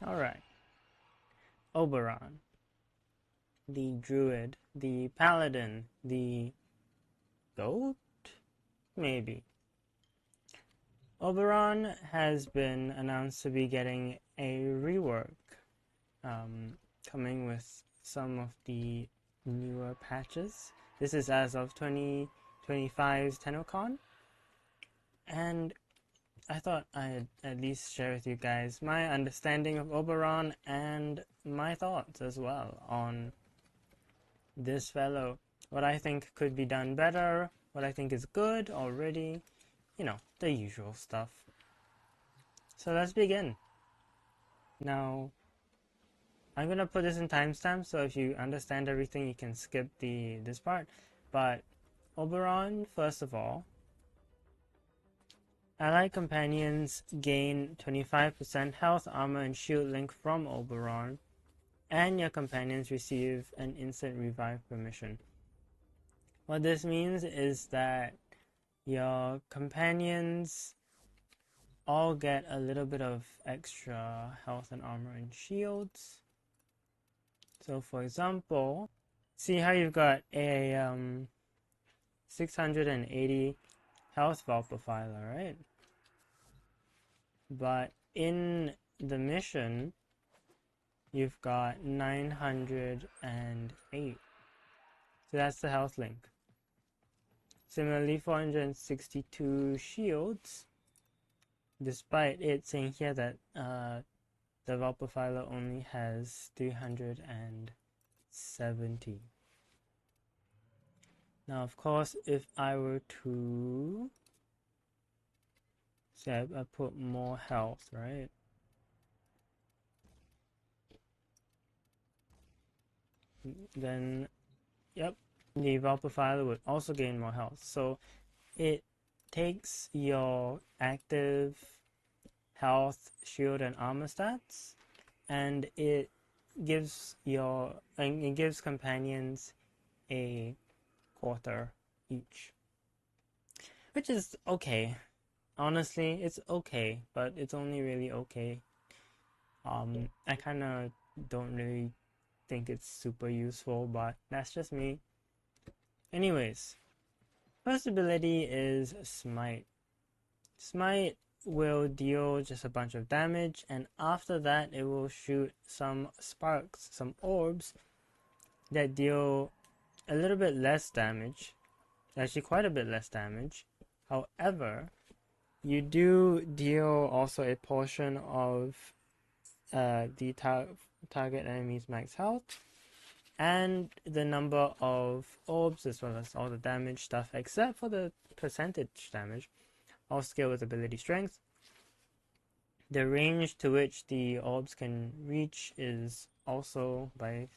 Alright. Oberon. The druid. The paladin. The goat? Maybe. Oberon has been announced to be getting a rework, coming with some of the newer patches. This is as of 2025's TennoCon, and I thought I'd at least share with you guys my understanding of Oberon and my thoughts as well on this fellow. What I think could be done better, what I think is good already, you know, the usual stuff. So let's begin. Now, I'm gonna put this in timestamps, so if you understand everything, you can skip this part. But Oberon, first of all, allied companions gain 25% health, armor, and shield link from Oberon, and your companions receive an instant revive permission. What this means is that your companions all get a little bit of extra health and armor and shields. So for example, see how you've got a 680 health Valprofiler, right? But in the mission, you've got 908. So that's the health link. Similarly, 462 shields, despite it saying here that the Valprofiler only has 370. Now, of course, if I were to say I put more health, right? Then, yep, the Valprofiler would also gain more health. So it takes your active health, shield, and armor stats, and it gives companions a quarter each, which is okay. Honestly, it's okay, but it's only really okay. I kind of don't really think it's super useful, but that's just me. Anyways, first ability is Smite. Smite will deal just a bunch of damage, and after that it will shoot some sparks, some orbs that deal a little bit less damage, actually quite a bit less damage. However, you do deal also a portion of the target enemy's max health and the number of orbs, as well as all the damage stuff except for the percentage damage, all scale with ability strength. The range to which the orbs can reach is also by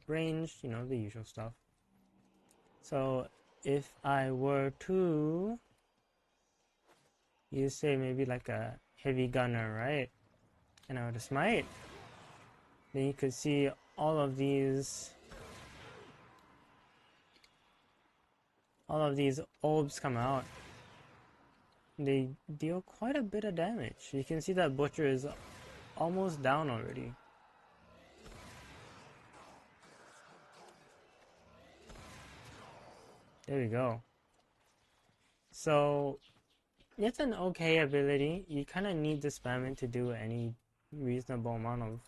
range, you know, the usual stuff. So if I were to use, say, maybe like a heavy gunner, right, and I were to smite, then you could see all of these orbs come out. They deal quite a bit of damage. You can see that Butcher is almost down already. There we go. So it's an okay ability. You kind of need to spam it to do any reasonable amount of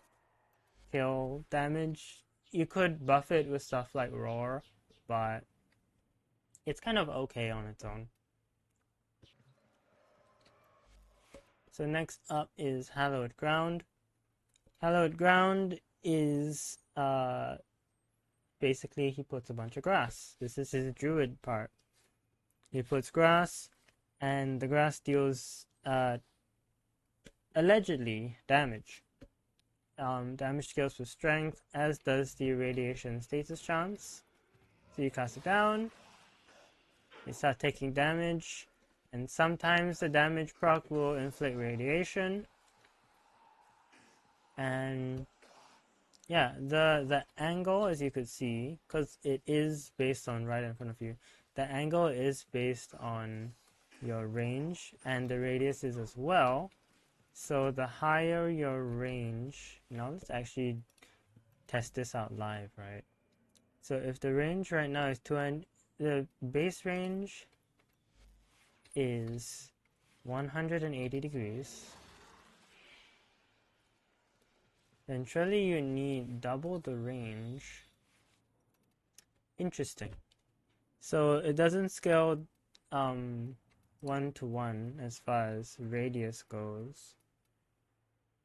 kill damage. You could buff it with stuff like Roar, but it's kind of okay on its own. So next up is Hallowed Ground. Hallowed Ground is basically he puts a bunch of grass. This is his druid part. He puts grass, and the grass deals allegedly damage. Damage scales with strength, as does the radiation status chance. So you cast it down, you start taking damage, and sometimes the damage proc will inflict radiation. And yeah, the angle, as you could see, because it is based on right in front of you, the angle is based on your range, and the radius is as well. So the higher your range, now let's actually test this out live, right? So if the range right now is 200, the base range is 180 degrees, then surely you need double the range. Interesting. So it doesn't scale 1-to-1 as far as radius goes.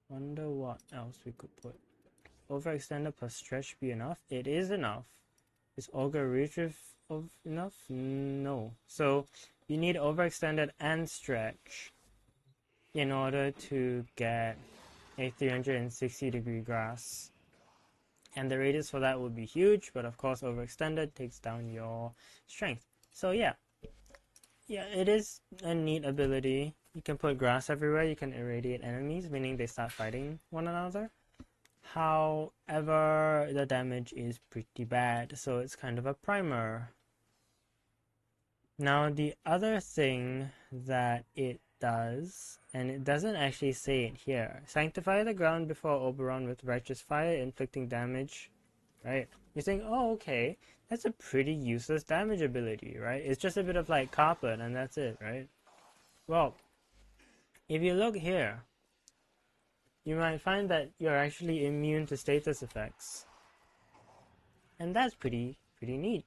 Wonder what else we could put. Overextended plus stretch be enough? It is enough. Is auger reach enough? No. So you need overextended and stretch in order to get a 360-degree grass. And the radius for that would be huge, but of course overextended takes down your strength. So yeah, it is a neat ability. You can put grass everywhere, you can irradiate enemies, meaning they start fighting one another. However, the damage is pretty bad, so it's kind of a primer. Now the other thing that it does, and it doesn't actually say it here, sanctify the ground before Oberon with righteous fire, inflicting damage, right? You're saying, oh, okay, that's a pretty useless damage ability, right? It's just a bit of like carpet and that's it, right? Well, if you look here, you might find that you're actually immune to status effects. And that's pretty neat.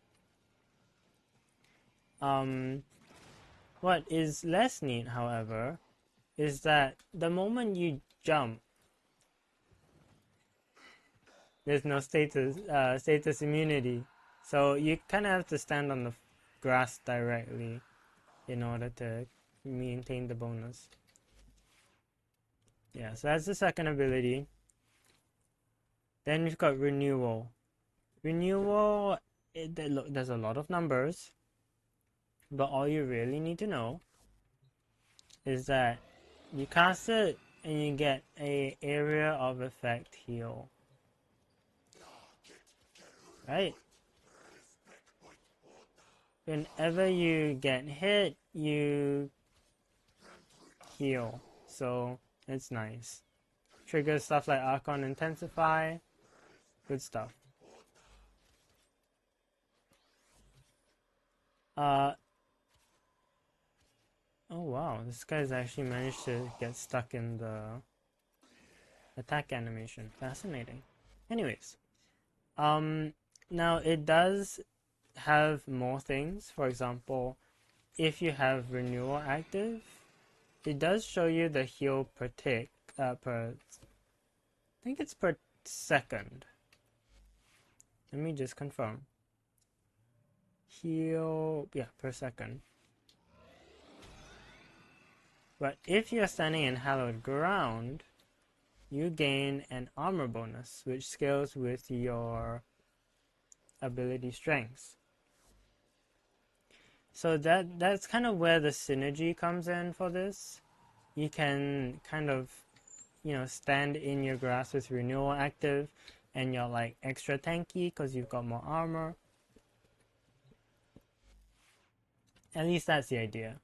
What is less neat, however, is that the moment you jump, there's no status immunity. So you kind of have to stand on the grass directly in order to maintain the bonus. Yeah, so that's the second ability. Then we've got renewal. Renewal, there's a lot of numbers, but all you really need to know is that you cast it and you get a area of effect heal. Right? Whenever you get hit, you heal. So it's nice. Triggers stuff like Archon Intensify. Good stuff. Oh wow, this guy's actually managed to get stuck in the attack animation. Fascinating. Anyways, now it does have more things. For example, if you have renewal active, it does show you the heal per tick, I think it's per second. Let me just confirm. Heal, yeah, per second. But if you're standing in hallowed ground, you gain an armor bonus, which scales with your ability strengths. So that's kind of where the synergy comes in for this. You can kind of, stand in your grass with renewal active, and you're like extra tanky because you've got more armor. At least that's the idea.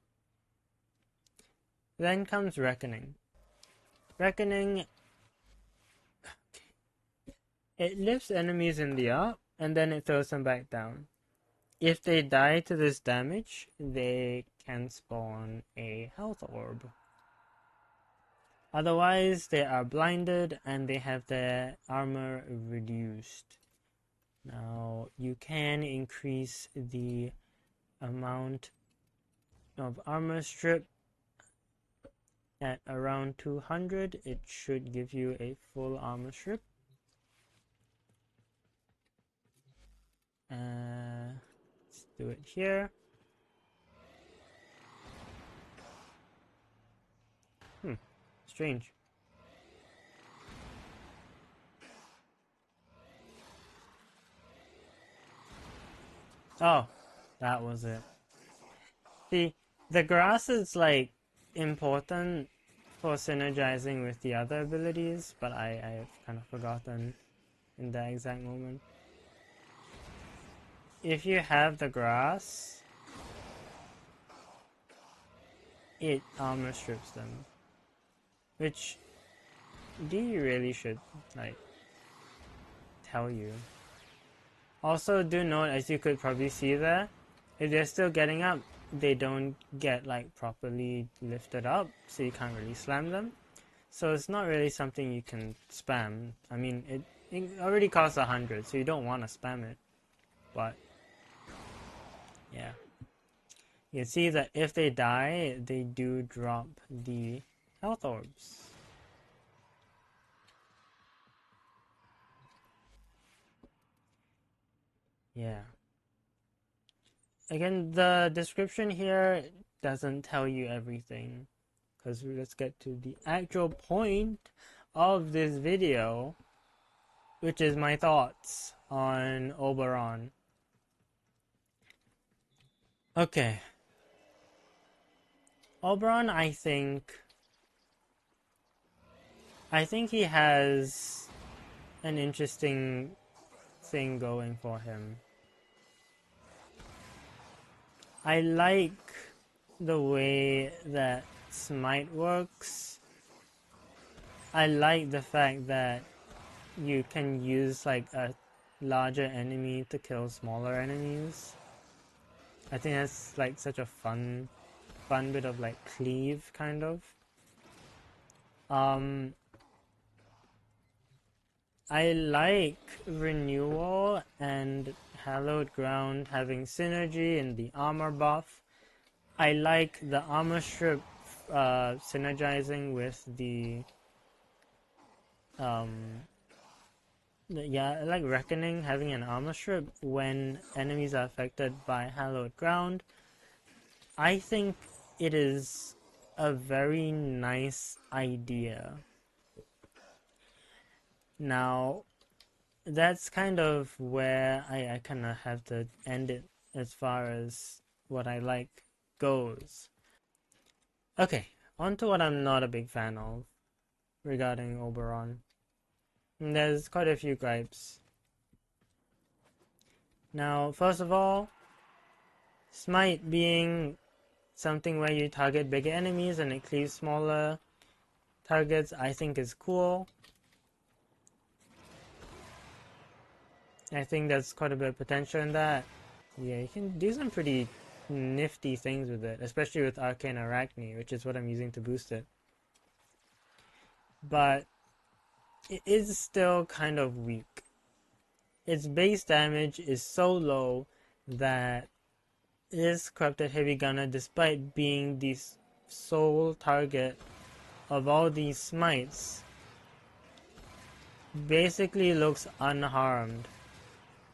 Then comes Reckoning. Reckoning, it lifts enemies in the up, and then it throws them back down. If they die to this damage, they can spawn a health orb. Otherwise, they are blinded and they have their armor reduced. Now, you can increase the amount of armor strip at around 200. It should give you a full armor strip. Let's do it here. Strange. Oh, that was it. See, the grass is like important for synergizing with the other abilities, but I've kind of forgotten in that exact moment. If you have the grass, it armor strips them. which D really should like tell you. Also, do note, as you could probably see there, if they're still getting up, they don't get like properly lifted up, so you can't really slam them. So it's not really something you can spam. I mean, it already costs 100, so you don't want to spam it. But yeah, you see that if they die, they do drop the health orbs. Yeah. Again, the description here doesn't tell you everything, because let's get to the actual point of this video, which is my thoughts on Oberon. Okay. Oberon, I think he has an interesting thing going for him. I like the way that Smite works. I like the fact that you can use like a larger enemy to kill smaller enemies. I think that's like such a fun bit of like cleave kind of. I like Renewal and Hallowed Ground having synergy in the armor buff. I like the armor strip synergizing with the yeah, I like Reckoning having an armor strip when enemies are affected by Hallowed Ground. I think it is a very nice idea. Now, that's kind of where I kind of have to end it as far as what I like goes. Okay, on to what I'm not a big fan of regarding Oberon. And there's quite a few gripes. Now, first of all, Smite being something where you target bigger enemies and it cleaves smaller targets, I think is cool. I think there's quite a bit of potential in that. Yeah, you can do some pretty nifty things with it, especially with Arcane Arachne, which is what I'm using to boost it. But it is still kind of weak. Its base damage is so low that this Corrupted Heavy Gunner, despite being the sole target of all these smites, basically looks unharmed.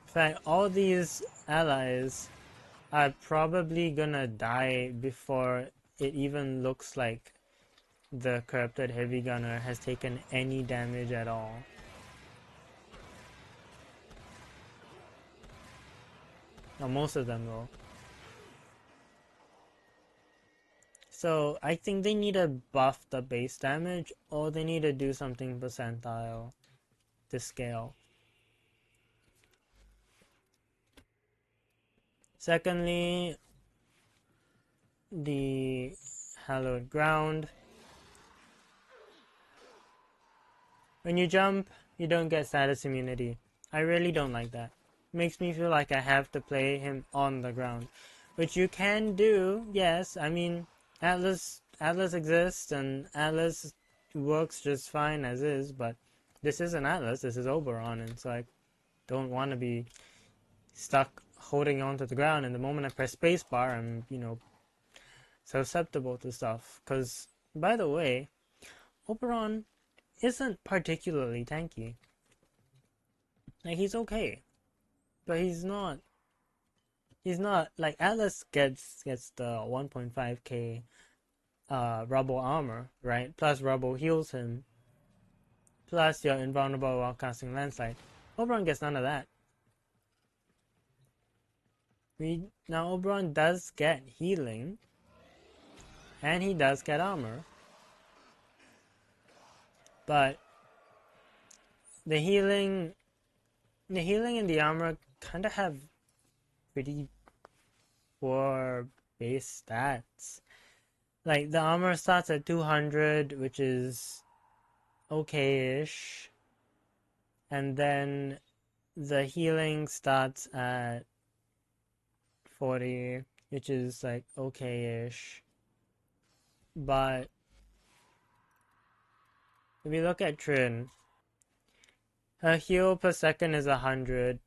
In fact, all these allies are probably gonna die before it even looks like the Corrupted Heavy Gunner has taken any damage at all. Now, most of them will. So I think they need to buff the base damage, or they need to do something percentile to scale. Secondly, the Hallowed Ground. When you jump, you don't get status immunity. I really don't like that. It makes me feel like I have to play him on the ground, which you can do, yes. I mean, Atlas exists and Atlas works just fine as is, but this isn't Atlas, this is Oberon, and so I don't want to be stuck holding onto the ground, and the moment I press spacebar, I'm, susceptible to stuff. Because, by the way, Oberon isn't particularly tanky. Like, he's okay, but he's not like Atlas gets the 1.5k rubble armor, right? Plus rubble heals him. Plus you're invulnerable while casting landslide. Oberon gets none of that. Now Oberon does get healing, and he does get armor, but the healing and the armor kind of have pretty poor base stats. Like, the armor starts at 200, which is okay-ish. And then the healing starts at 40, which is like okay-ish. But if you look at Trin, her heal per second is 100,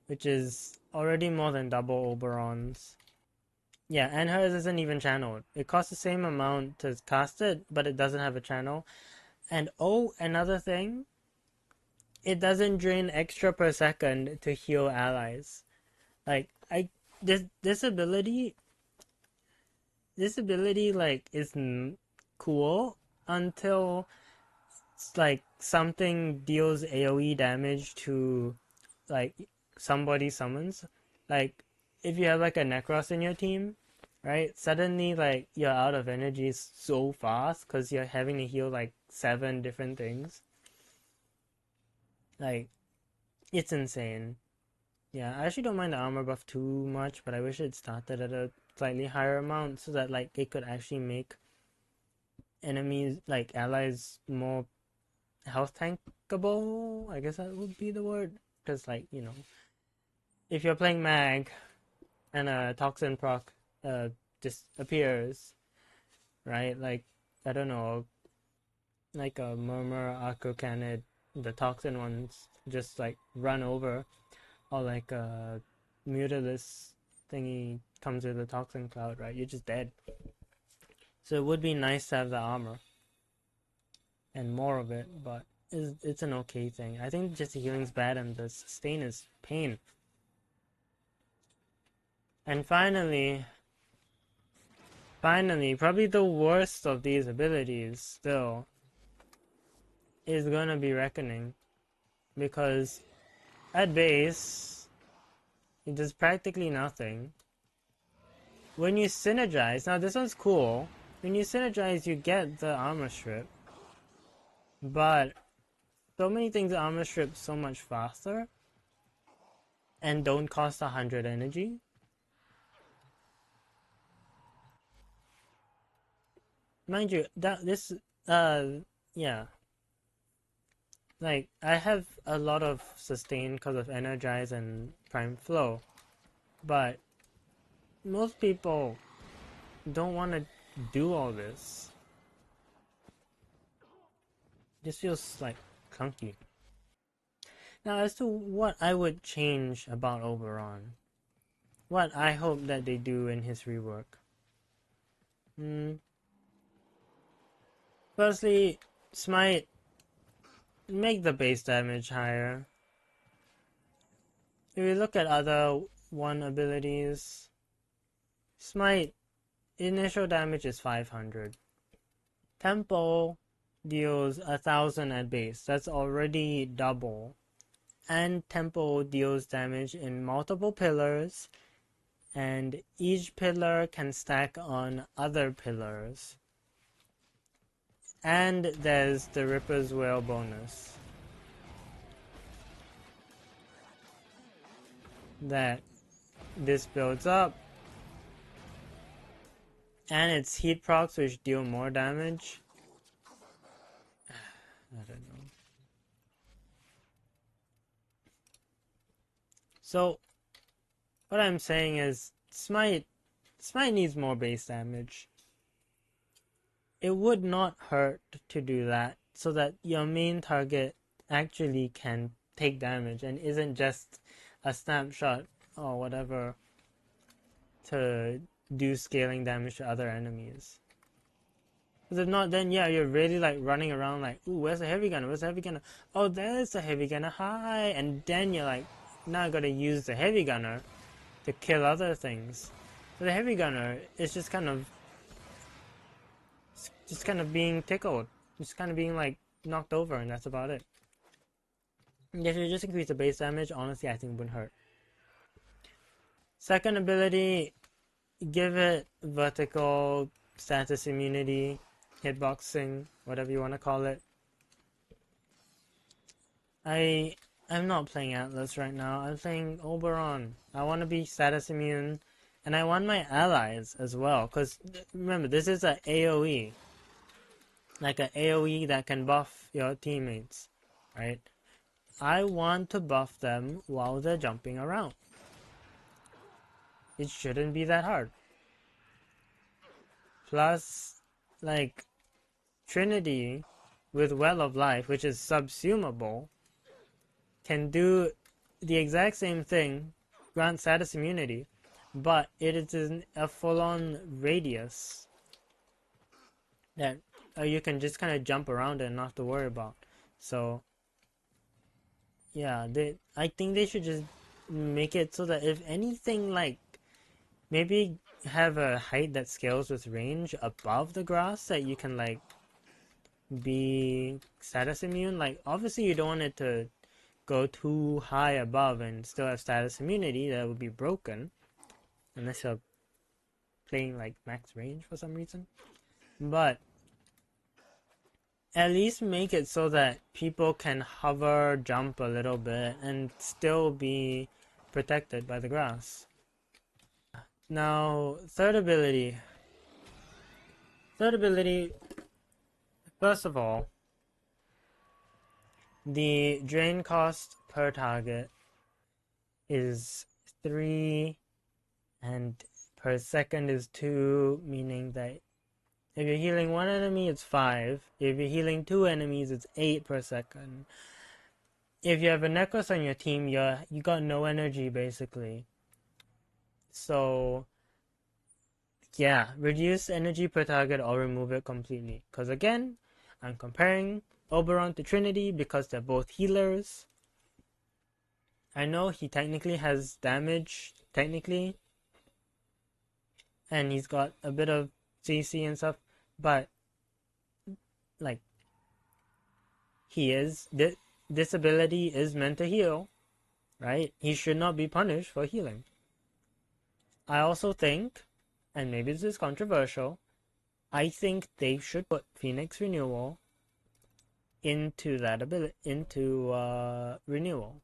which is already more than double Oberon's. Yeah, and hers isn't even channeled. It costs the same amount to cast it, but it doesn't have a channel. And oh, another thing, it doesn't drain extra per second to heal allies. Like, this ability like is cool until like something deals AoE damage to like somebody summons. Like, if you have like a Necros in your team, right? Suddenly like you're out of energy so fast because you're having to heal like 7 different things. Like, it's insane. Yeah, I actually don't mind the armor buff too much, but I wish it started at a slightly higher amount so that like it could actually make enemies like allies more health tankable. I guess that would be the word. Because like, you know, if you're playing mag and a toxin proc just appears, right? Like, I don't know, like a murmur, Arco Canid, the toxin ones just like run over, or like a Mutalis thingy comes with a toxin cloud, right? You're just dead. So it would be nice to have the armor and more of it, but it's an okay thing. I think just the healing's bad and the sustain is pain. And finally, probably the worst of these abilities still is gonna be Reckoning, because at base it does practically nothing. When you synergize, now this one's cool. When you synergize, you get the armor strip, but so many things armor strip so much faster and don't cost 100 energy. Mind you, that this yeah, like I have a lot of sustain because of Energize and Prime Flow, but most people don't want to do all this. This feels like clunky. Now, as to what I would change about Oberon, what I hope that they do in his rework. Firstly, Smite, make the base damage higher. If we look at other one abilities, Smite, initial damage is 500. Tempo deals 1000 at base. That's already double. And Tempo deals damage in multiple pillars, and each pillar can stack on other pillars. And there's the Ripper's Whale bonus that this builds up. And it's heat procs, which deal more damage. I don't know. So, what I'm saying is, Smite needs more base damage. It would not hurt to do that, so that your main target actually can take damage and isn't just a snapshot or whatever to do scaling damage to other enemies. Because if not, then yeah, you're really like running around like, ooh, where's the heavy gunner? Where's the heavy gunner? Oh, there's the heavy gunner. Hi, and then you're like, now I gotta use the heavy gunner to kill other things. So the heavy gunner is just kind of being tickled, just kind of being like knocked over, and that's about it. If you just increase the base damage, honestly, I think it wouldn't hurt. Second ability, give it vertical status immunity, hitboxing, whatever you want to call it. I'm not playing Atlas right now. I'm playing Oberon. I want to be status immune And I want my allies as well, because remember, this is a AoE. Like an AoE that can buff your teammates, right? I want to buff them while they're jumping around. It shouldn't be that hard. Plus, like, Trinity with Well of Life, which is subsumable, can do the exact same thing, grant status immunity, but it is in a full-on radius that you can just kind of jump around and not have to worry about. So, yeah, I think they should just make it so that if anything, like, maybe have a height that scales with range above the grass that you can, like, be status immune. Like, obviously you don't want it to go too high above and still have status immunity. That would be broken unless you're playing like max range for some reason. But at least make it so that people can hover, jump a little bit, and still be protected by the grass. Now, third ability. First of all, the drain cost per target is 3 and per second is 2, meaning that if you're healing one enemy, it's 5. If you're healing 2 enemies, it's 8 per second. If you have a Necros on your team, you got no energy, basically. So, yeah, reduce energy per target or remove it completely. Because again, I'm comparing Oberon to Trinity because they're both healers. I know he technically has damage, technically, and he's got a bit of CC and stuff, but like this ability is meant to heal, right? He should not be punished for healing. I also think, and maybe this is controversial, I think they should put Phoenix Renewal into that ability, into Renewal,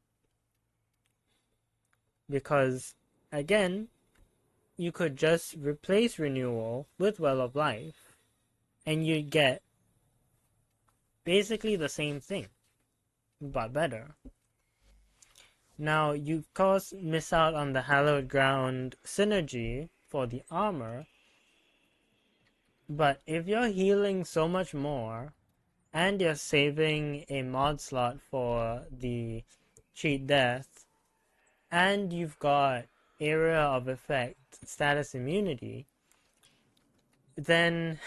because again, you could just replace Renewal with Well of Life, and you get basically the same thing, but better. Now, you of course miss out on the Hallowed Ground synergy for the armor, but if you're healing so much more, and you're saving a mod slot for the cheat death, and you've got area of effect status immunity, then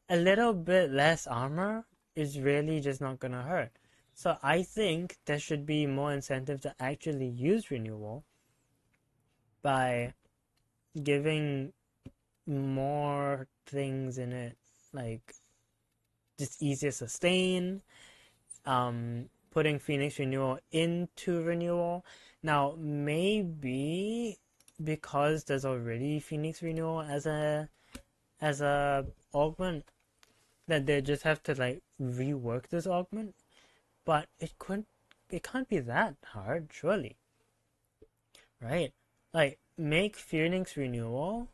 a little bit less armor is really just not gonna hurt. So I think there should be more incentive to actually use Renewal by giving more things in it, like just easier sustain, putting Phoenix Renewal into Renewal. Now, maybe because there's already Phoenix Renewal as a augment, that they just have to like rework this augment, but it can't be that hard, surely, right? Like, make Phoenix Renewal,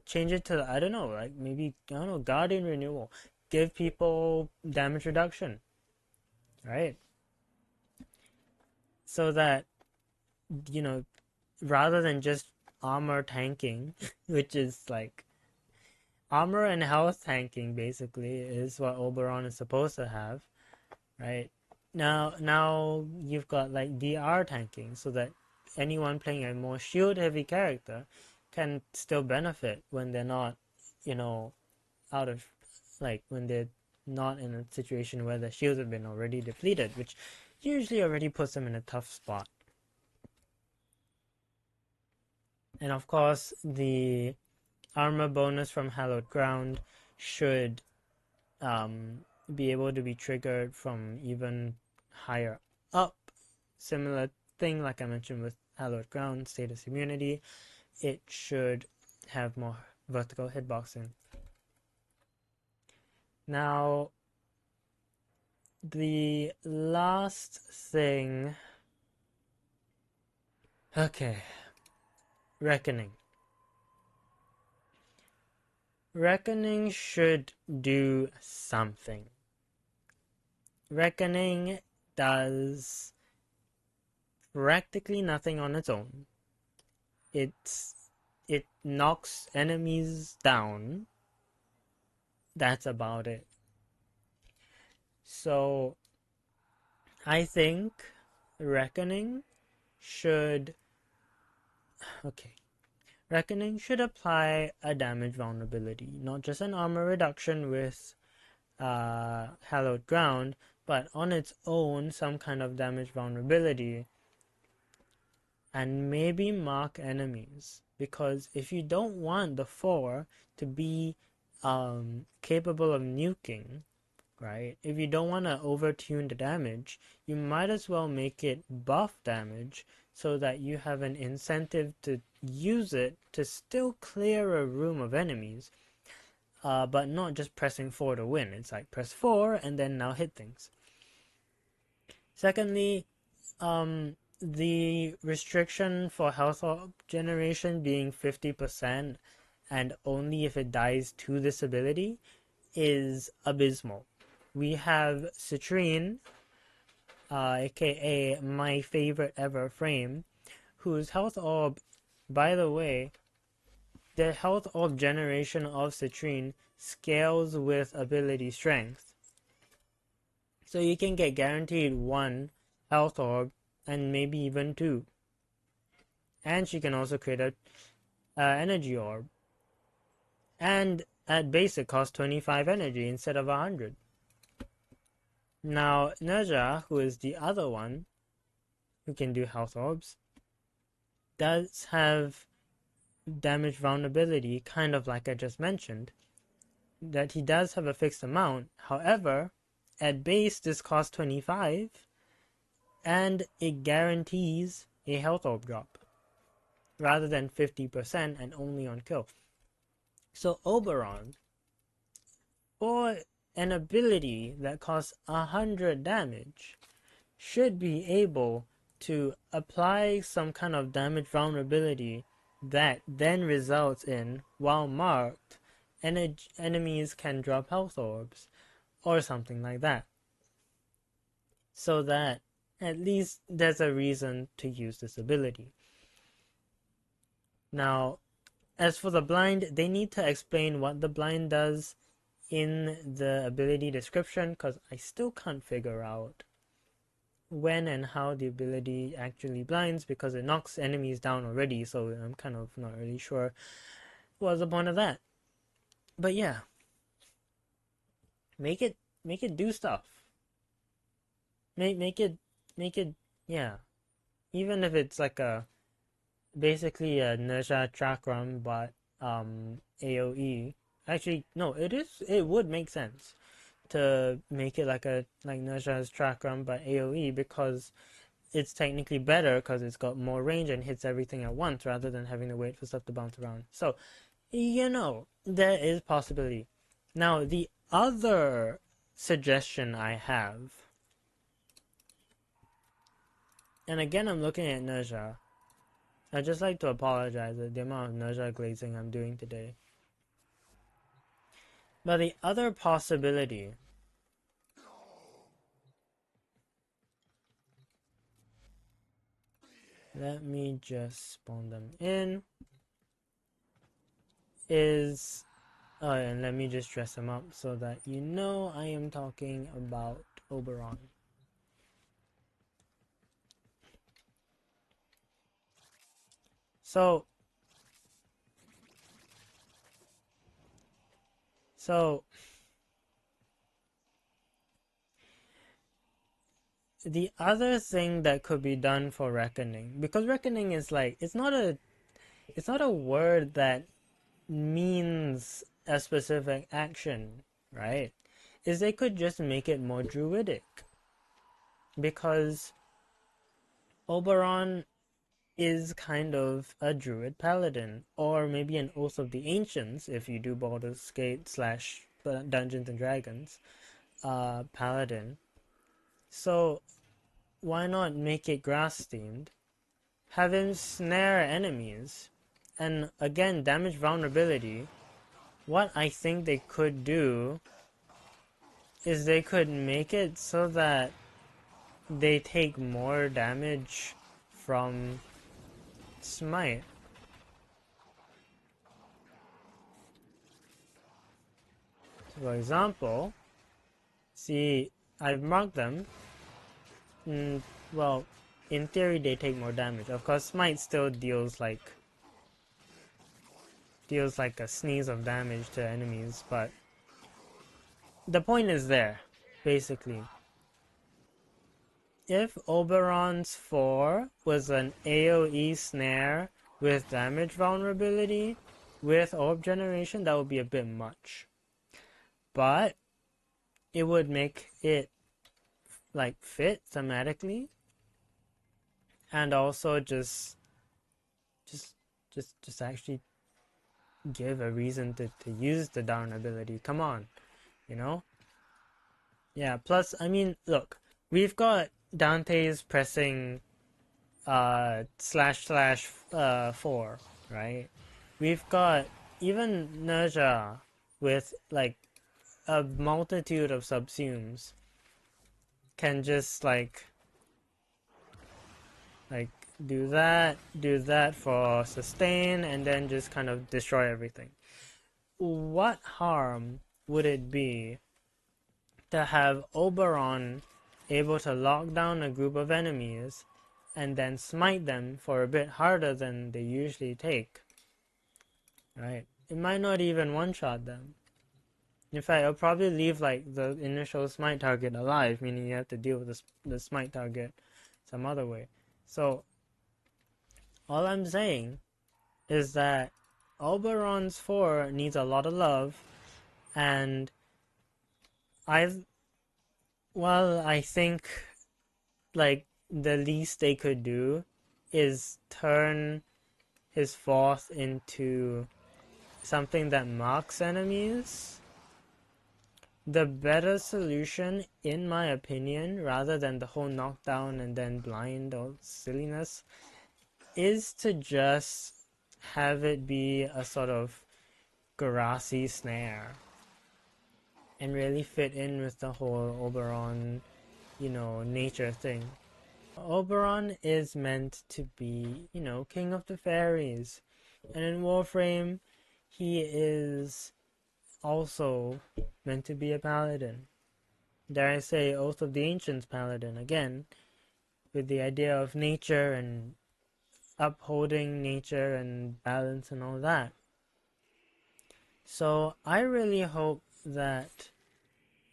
change it to, I don't know, like maybe, I don't know, Guardian Renewal, give people damage reduction, right? So that, you know, rather than just armor tanking, which is like armor and health tanking basically is what Oberon is supposed to have, right? Now you've got like DR tanking, so that anyone playing a more shield heavy character can still benefit when they're not, you know, out of, like, when they're not in a situation where the shields have been already depleted, which usually already puts them in a tough spot. And of course, the armor bonus from Hallowed Ground should be able to be triggered from even higher up. Similar thing like I mentioned with Hallowed Ground, status immunity. It should have more vertical hitboxing. Now, the last thing... Okay. Reckoning. Reckoning should do something. Reckoning does practically nothing on its own. It knocks enemies down. That's about it. So I think Reckoning should Reckoning should apply a damage vulnerability, not just an armor reduction with Hallowed Ground, but on its own some kind of damage vulnerability, and maybe mark enemies. Because if you don't want the 4 to be capable of nuking, right? If you don't want to overtune the damage, you might as well make it buff damage so that you have an incentive to use it to still clear a room of enemies, but not just pressing 4 to win. It's like press 4 and then now hit things. Secondly, the restriction for health orb generation being 50% and only if it dies to this ability is abysmal. We have Citrine, aka my favorite ever frame, whose health orb, by the way, the health orb generation of Citrine scales with ability strength. So you can get guaranteed 1 health orb and maybe even 2. And she can also create a energy orb. And at base it costs 25 energy instead of 100. Now, Nerja, who is the other one who can do health orbs, does have damage vulnerability, kind of like I just mentioned, that he does have a fixed amount. However, at base this costs 25, and it guarantees a health orb drop, rather than 50% and only on kill. So Oberon, for an ability that costs 100 damage, should be able to apply some kind of damage vulnerability that then results in, while marked, enemies can drop health orbs, or something like that. So that at least there's a reason to use this ability. Now, as for the blind, they need to explain what the blind does in the ability description, because I still can't figure out when and how the ability actually blinds, because it knocks enemies down already, so I'm kind of not really sure what's the point of that. But yeah, make it do stuff. Make it yeah. Even if it's like basically a Nerja Chakram but AoE. Actually, no, it would make sense to make it like Nerja's Chakram but AoE, because it's technically better because it's got more range and hits everything at once rather than having to wait for stuff to bounce around. So, there is possibility. Now, the other suggestion I have, and again I'm looking at Nerja, I'd just like to apologize at the amount of Nerja glazing I'm doing today. But the other possibility, let me just spawn them in, is, and let me just dress them up so that you know I am talking about Oberon. So the other thing that could be done for reckoning, because reckoning is like, it's not a word that means a specific action, right? Is they could just make it more druidic, because Oberon is kind of a druid paladin, or maybe an Oath of the Ancients if you do Baldur's Gate / Dungeons and Dragons paladin. So why not make it grass themed? Have him snare enemies And again, damage vulnerability, what I think they could do is they could make it so that they take more damage from smite. So for example, see, I've marked them. Well, in theory they take more damage. Of course, smite still deals like a sneeze of damage to enemies, but the point is there, basically. If Oberon's 4 was an AoE snare with damage vulnerability, with orb generation, that would be a bit much. But it would make it like fit thematically, and also just actually give a reason to use the down ability. Come on, you know? Yeah, plus, I mean, look, we've got Dante's pressing / 4, right? We've got even Nerja with like a multitude of subsumes can just like do that for sustain, and then just kind of destroy everything. What harm would it be to have Oberon able to lock down a group of enemies and then smite them for a bit harder than they usually take? Right? It might not even one-shot them. In fact, it'll probably leave like the initial smite target alive, meaning you have to deal with the smite target some other way. So all I'm saying is that Oberon's 4 needs a lot of love, and I think like the least they could do is turn his 4th into something that marks enemies. The better solution, in my opinion, rather than the whole knockdown and then blind or silliness, is to just have it be a sort of grassy snare and really fit in with the whole Oberon, nature thing. Oberon is meant to be, king of the fairies, and in Warframe he is also meant to be a paladin. Dare I say, Oath of the Ancients paladin, again, with the idea of nature and upholding nature and balance and all that. So I really hope that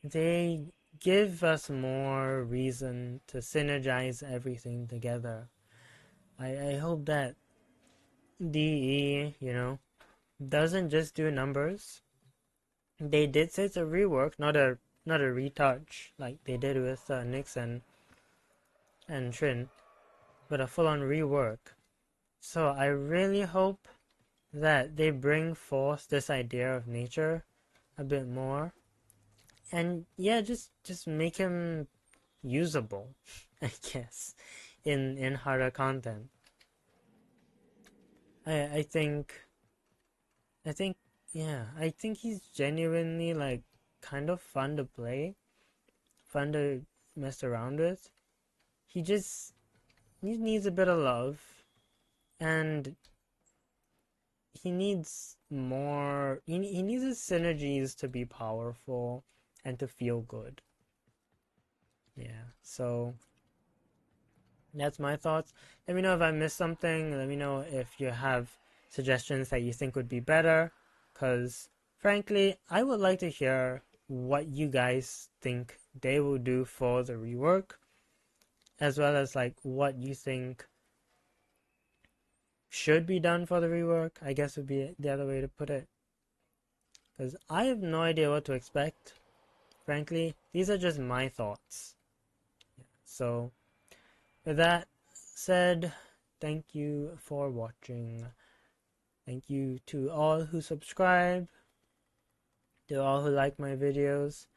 they give us more reason to synergize everything together. I hope that DE, doesn't just do numbers. They did say it's a rework, not a retouch like they did with Nyx and Trin, but a full-on rework. So I really hope that they bring forth this idea of nature a bit more, and yeah, just make him usable, I guess, in harder content. I think he's genuinely like kind of fun to play, fun to mess around with. He needs a bit of love, and he needs more. He needs his synergies to be powerful and to feel good. Yeah, so that's my thoughts. Let me know if I missed something. Let me know if you have suggestions that you think would be better, because frankly, I would like to hear what you guys think they will do for the rework, as well as like what you think should be done for the rework, I guess would be the other way to put it. Because I have no idea what to expect. Frankly, these are just my thoughts. So, with that said, thank you for watching. Thank you to all who subscribe, to all who like my videos.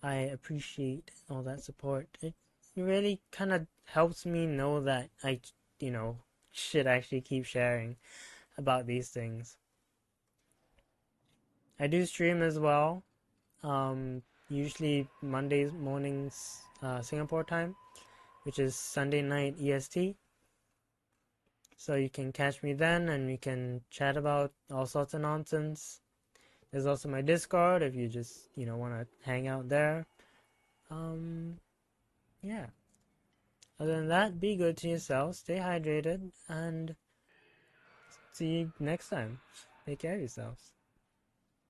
I appreciate all that support. It really kind of helps me know that I should actually keep sharing. about these things. I do stream as well. Usually Mondays mornings Singapore time, which is Sunday night EST. So you can catch me then, and we can chat about all sorts of nonsense. There's also my Discord if you just want to hang out there. Yeah. Other than that, be good to yourself, stay hydrated, and see you next time. Take care of yourselves.